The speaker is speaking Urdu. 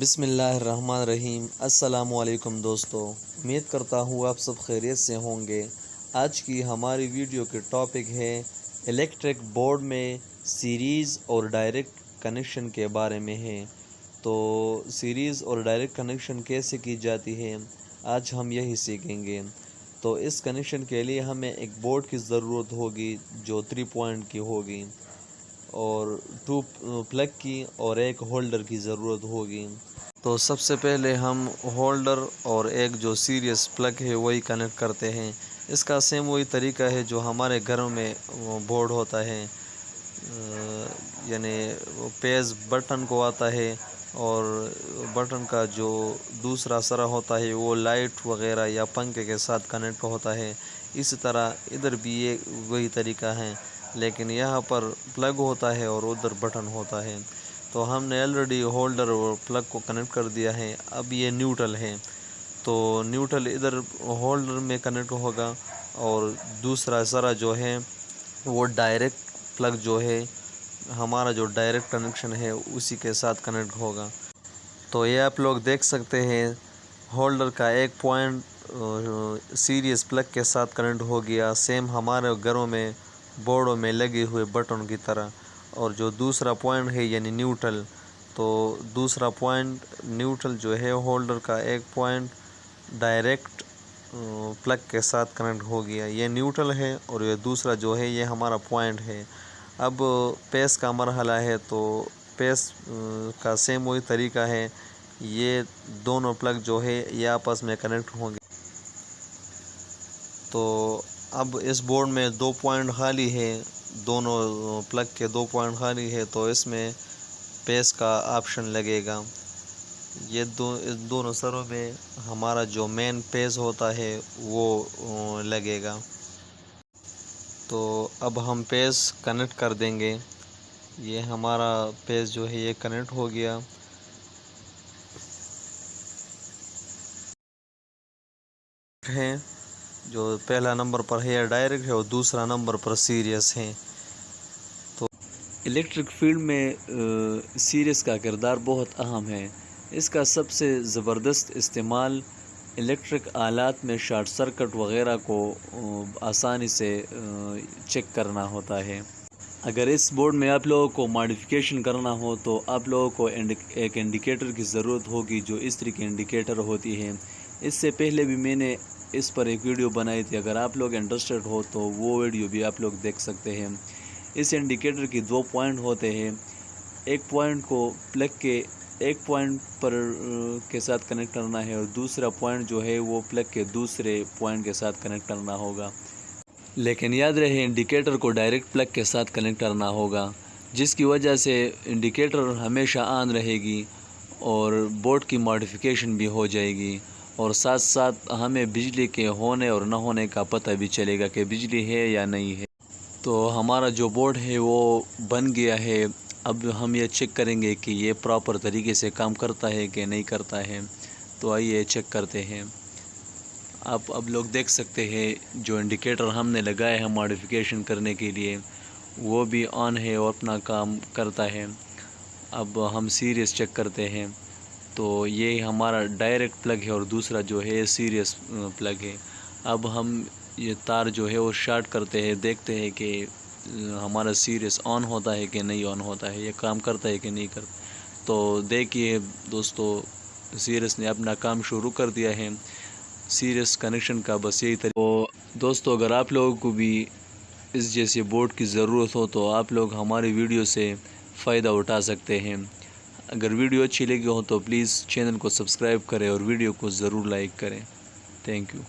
بسم اللہ الرحمن الرحیم۔ السلام علیکم دوستو، امید کرتا ہوں آپ سب خیریت سے ہوں گے۔ آج کی ہماری ویڈیو کے ٹاپک ہے الیکٹرک بورڈ میں سیریز اور ڈائریکٹ کنیکشن کے بارے میں ہے۔ تو سیریز اور ڈائریکٹ کنیکشن کیسے کی جاتی ہے آج ہم یہی سیکھیں گے۔ تو اس کنیکشن کے لیے ہمیں ایک بورڈ کی ضرورت ہوگی جو 3 پوائنٹ کی ہوگی، اور 2 پلگ کی اور ایک ہولڈر کی ضرورت ہوگی۔ تو سب سے پہلے ہم ہولڈر اور ایک جو سیریس پلگ ہے وہی کنیکٹ کرتے ہیں۔ اس کا سیم وہی طریقہ ہے جو ہمارے گھروں میں بورڈ ہوتا ہے، یعنی پیز بٹن کو آتا ہے اور بٹن کا جو دوسرا سرا ہوتا ہے وہ لائٹ وغیرہ یا پنکھے کے ساتھ کنیکٹ ہوتا ہے۔ اسی طرح ادھر بھی یہ وہی طریقہ ہے، لیکن یہاں پر پلگ ہوتا ہے اور ادھر بٹن ہوتا ہے۔ تو ہم نے آلریڈی ہولڈر اور پلگ کو کنیکٹ کر دیا ہے۔ اب یہ نیوٹرل ہے، تو نیوٹرل ادھر ہولڈر میں کنیکٹ ہوگا اور دوسرا سرا جو ہے وہ ڈائریکٹ پلگ جو ہے ہمارا جو ڈائریکٹ کنیکشن ہے اسی کے ساتھ کنیکٹ ہوگا۔ تو یہ آپ لوگ دیکھ سکتے ہیں، ہولڈر کا ایک پوائنٹ سیریس پلگ کے ساتھ کنیکٹ ہو گیا، سیم ہمارے گھروں میں بورڈوں میں لگے ہوئے بٹن کی طرح۔ اور جو دوسرا پوائنٹ ہے یعنی نیوٹرل، تو دوسرا پوائنٹ نیوٹرل جو ہے ہولڈر کا ایک پوائنٹ ڈائریکٹ پلگ کے ساتھ کنیکٹ ہو گیا۔ یہ نیوٹرل ہے اور یہ دوسرا جو ہے یہ ہمارا پوائنٹ ہے۔ اب پیس کا مرحلہ ہے، تو پیس کا سیم وہی طریقہ ہے، یہ دونوں پلگ جو ہے یہ آپس میں کنیکٹ ہوں گے۔ تو اب اس بورڈ میں 2 پوائنٹ خالی ہے، دونوں پلگ کے 2 پوائنٹ خالی ہے، تو اس میں پیس کا آپشن لگے گا۔ یہ دونوں سروں میں ہمارا جو مین پیس ہوتا ہے وہ لگے گا۔ تو اب ہم پیس کنیکٹ کر دیں گے۔ یہ ہمارا پیس جو ہے یہ کنیکٹ ہو گیا۔ ہے جو پہلا نمبر پر ہے ڈائریکٹ ہے اور دوسرا نمبر پر سیریس ہے۔ تو الیکٹرک فیلڈ میں سیریس کا کردار بہت اہم ہے۔ اس کا سب سے زبردست استعمال الیکٹرک آلات میں شارٹ سرکٹ وغیرہ کو آسانی سے چیک کرنا ہوتا ہے۔ اگر اس بورڈ میں آپ لوگوں کو ماڈیفیکیشن کرنا ہو تو آپ لوگوں کو ایک انڈیکیٹر کی ضرورت ہوگی جو اس طرح کی انڈیکیٹر ہوتی ہے۔ اس سے پہلے بھی میں نے اس پر ایک ویڈیو بنائی تھی، اگر آپ لوگ انٹرسٹڈ ہو تو وہ ویڈیو بھی آپ لوگ دیکھ سکتے ہیں۔ اس انڈیکیٹر کی 2 پوائنٹ ہوتے ہیں، ایک پوائنٹ کو پلگ کے ایک پوائنٹ پر کے ساتھ کنیکٹ کرنا ہے اور دوسرا پوائنٹ جو ہے وہ پلگ کے دوسرے پوائنٹ کے ساتھ کنیکٹ کرنا ہوگا۔ لیکن یاد رہے انڈیکیٹر کو ڈائریکٹ پلگ کے ساتھ کنیکٹ کرنا ہوگا، جس کی وجہ سے انڈیکیٹر ہمیشہ آن رہے گی اور بورڈ کی ماڈیفیکیشن بھی ہو جائے گی، اور ساتھ ساتھ ہمیں بجلی کے ہونے اور نہ ہونے کا پتہ بھی چلے گا کہ بجلی ہے یا نہیں ہے۔ تو ہمارا جو بورڈ ہے وہ بن گیا ہے۔ اب ہم یہ چیک کریں گے کہ یہ پراپر طریقے سے کام کرتا ہے کہ نہیں کرتا ہے۔ تو آئیے چیک کرتے ہیں۔ آپ اب لوگ دیکھ سکتے ہیں جو انڈیکیٹر ہم نے لگایا ہے ماڈیفیکیشن کرنے کے لیے وہ بھی آن ہے اور اپنا کام کرتا ہے۔ اب ہم سیریس چیک کرتے ہیں، تو یہ ہمارا ڈائریکٹ پلگ ہے اور دوسرا جو ہے سیریس پلگ ہے۔ اب ہم یہ تار جو ہے وہ شارٹ کرتے ہیں، دیکھتے ہیں کہ ہمارا سیریس آن ہوتا ہے کہ نہیں آن ہوتا ہے، یہ کام کرتا ہے کہ نہیں کرتا۔ تو دیکھیے دوستو، سیریس نے اپنا کام شروع کر دیا ہے۔ سیریس کنیکشن کا بس یہی طریقہ۔ تو دوستو، اگر آپ لوگوں کو بھی اس جیسے بورڈ کی ضرورت ہو تو آپ لوگ ہماری ویڈیو سے فائدہ اٹھا سکتے ہیں۔ اگر ویڈیو اچھی لگی ہو تو پلیز چینل کو سبسکرائب کریں اور ویڈیو کو ضرور لائک کریں۔ Thank you.